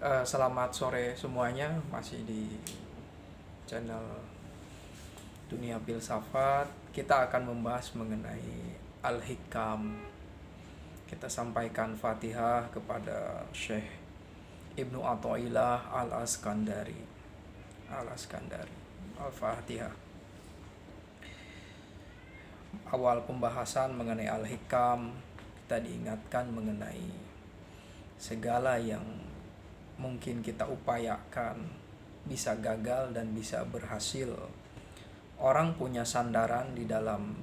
Selamat sore semuanya, masih di channel Dunia Filsafat. Kita akan membahas mengenai Al-Hikam. Kita sampaikan Fatihah kepada Syekh Ibnu Athaillah Al-Askandari. Al-Fatihah. Awal pembahasan mengenai Al-Hikam, kita diingatkan mengenai segala yang mungkin kita upayakan bisa gagal dan bisa berhasil. Orang punya sandaran di dalam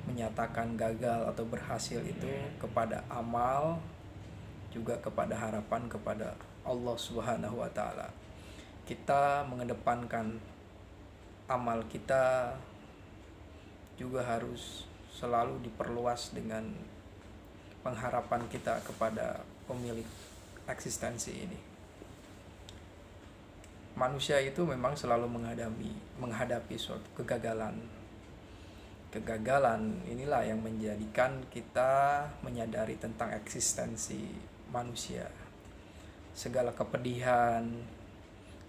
menyatakan gagal atau berhasil itu kepada amal, juga kepada harapan kepada Allah Subhanahu wa taala. Kita mengedepankan amal kita juga harus selalu diperluas dengan pengharapan kita kepada pemilik eksistensi ini. Manusia itu memang selalu menghadapi suatu kegagalan. Kegagalan inilah yang menjadikan kita menyadari tentang eksistensi manusia. Segala kepedihan,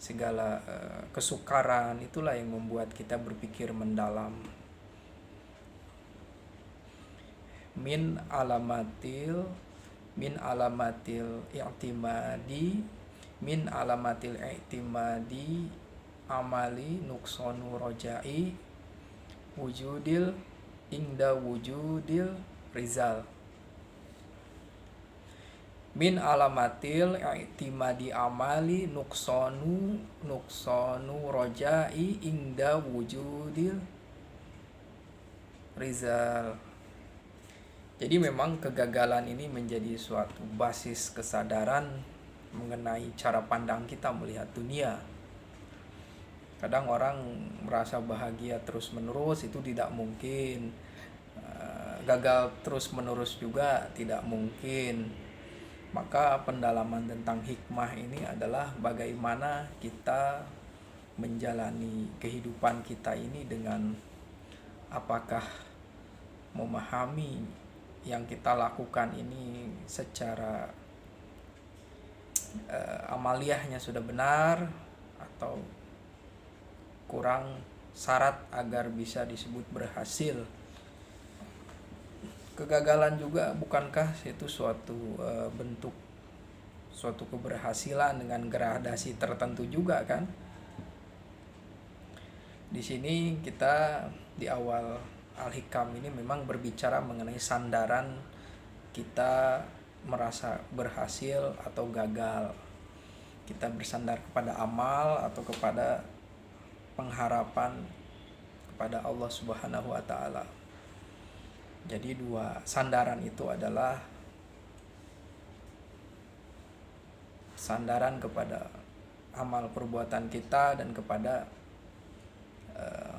segala kesukaran itulah yang membuat kita berpikir mendalam. Min alamatil i'timadi amali nuksonu rojai wujudil ingda wujudil rizal. Min alamatil i'timadi amali nuksonu rojai ingda wujudil rizal. Jadi memang kegagalan ini menjadi suatu basis kesadaran mengenai cara pandang kita melihat dunia. Kadang orang merasa bahagia terus-menerus, itu tidak mungkin. Gagal terus-menerus juga tidak mungkin. Maka pendalaman tentang hikmah ini adalah bagaimana kita menjalani kehidupan kita ini dengan apakah memahami yang kita lakukan ini secara amaliyahnya sudah benar atau kurang syarat agar bisa disebut berhasil. Kegagalan juga bukankah itu suatu bentuk suatu keberhasilan dengan gradasi tertentu juga kan? Di sini kita di awal Al-Hikam ini memang berbicara mengenai sandaran kita merasa berhasil atau gagal. Kita bersandar kepada amal atau kepada pengharapan kepada Allah Subhanahu wa taala. Jadi dua sandaran itu adalah sandaran kepada amal perbuatan kita dan kepada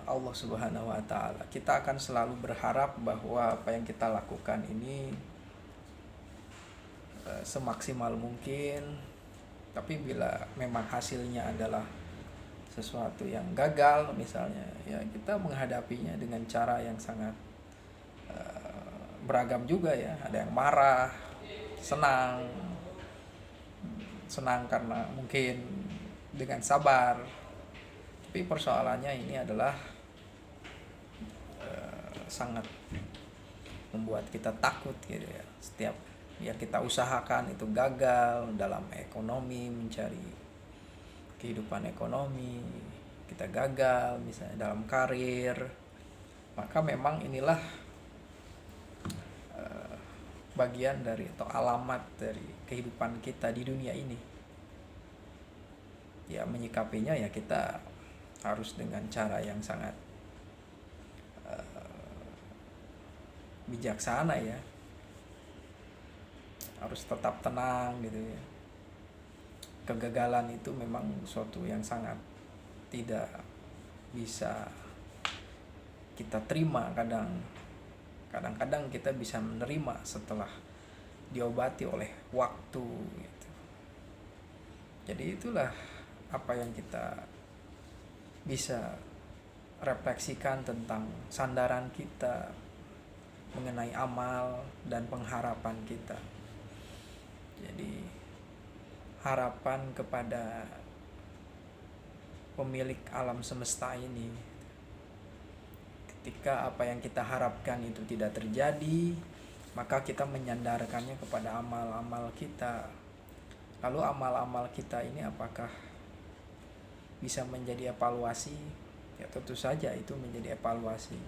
Allah Subhanahu wa taala. Kita akan selalu berharap bahwa apa yang kita lakukan ini semaksimal mungkin. Tapi bila memang hasilnya adalah sesuatu yang gagal misalnya, ya kita menghadapinya dengan cara yang sangat beragam juga ya. Ada yang marah, senang karena mungkin dengan sabar. Tapi persoalannya ini adalah sangat membuat kita takut gitu ya. Setiap yang kita usahakan itu gagal dalam ekonomi, mencari kehidupan ekonomi, kita gagal misalnya dalam karir, maka memang inilah bagian dari atau alamat dari kehidupan kita di dunia ini. Ya menyikapinya ya kita harus dengan cara yang sangat bijaksana ya, harus tetap tenang gitu ya. Kegagalan itu memang suatu yang sangat tidak bisa kita terima. Kadang-kadang kita bisa menerima setelah diobati oleh waktu gitu. Jadi itulah apa yang kita bisa refleksikan tentang sandaran kita mengenai amal dan pengharapan kita. Jadi harapan kepada pemilik alam semesta ini. Ketika apa yang kita harapkan itu tidak terjadi, maka kita menyandarkannya kepada amal-amal kita. Lalu amal-amal kita ini apakah bisa menjadi evaluasi? Ya tentu saja itu menjadi evaluasi.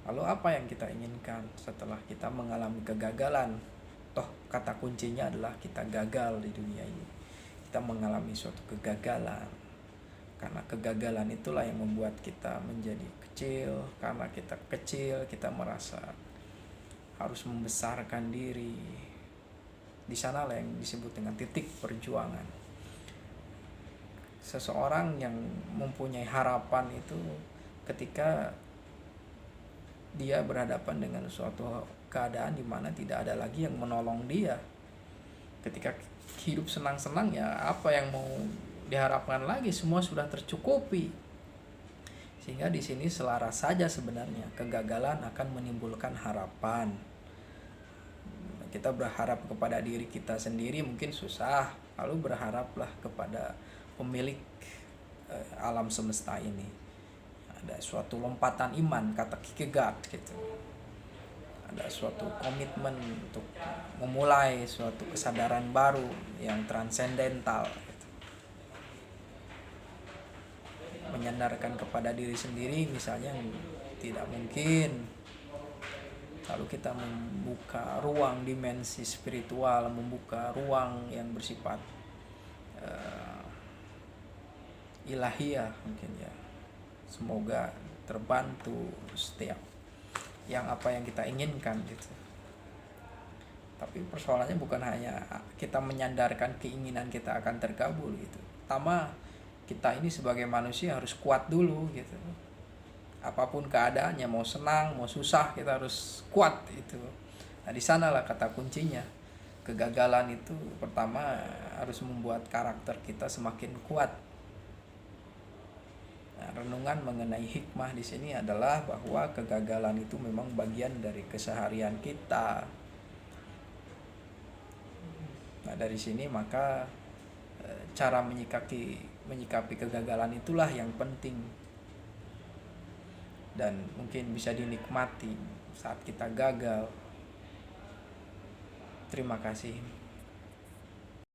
Lalu apa yang kita inginkan setelah kita mengalami kegagalan? Toh kata kuncinya adalah kita gagal di dunia ini. Kita mengalami suatu kegagalan. Karena kegagalan itulah yang membuat kita menjadi kecil. Karena kita kecil, kita merasa harus membesarkan diri. Di sanalah yang disebut dengan titik perjuangan. Seseorang yang mempunyai harapan itu ketika dia berhadapan dengan suatu keadaan di mana tidak ada lagi yang menolong dia. Ketika hidup senang-senang, ya apa yang mau diharapkan lagi, semua sudah tercukupi. Sehingga di sini selaras saja sebenarnya, kegagalan akan menimbulkan harapan. Kita berharap kepada diri kita sendiri mungkin susah, lalu berharaplah kepada pemilik alam semesta ini. Ada suatu lompatan iman, kata Kierkegaard gitu. Ada suatu komitmen untuk memulai suatu kesadaran baru yang transendental gitu. Menyandarkan kepada diri sendiri misalnya tidak mungkin. Lalu kita membuka ruang dimensi spiritual, membuka ruang yang bersifat ilahiyah mungkin ya. Semoga terbantu setiap yang apa yang kita inginkan gitu. Tapi persoalannya bukan hanya kita menyandarkan keinginan kita akan terkabul gitu. Pertama, kita ini sebagai manusia harus kuat dulu gitu. Apapun keadaannya, mau senang, mau susah, kita harus kuat itu. Nah, di sanalah kata kuncinya. Kegagalan itu pertama harus membuat karakter kita semakin kuat. Nah, renungan mengenai hikmah di sini adalah bahwa kegagalan itu memang bagian dari keseharian kita. Nah, dari sini maka cara menyikapi kegagalan itulah yang penting dan mungkin bisa dinikmati saat kita gagal. Terima kasih.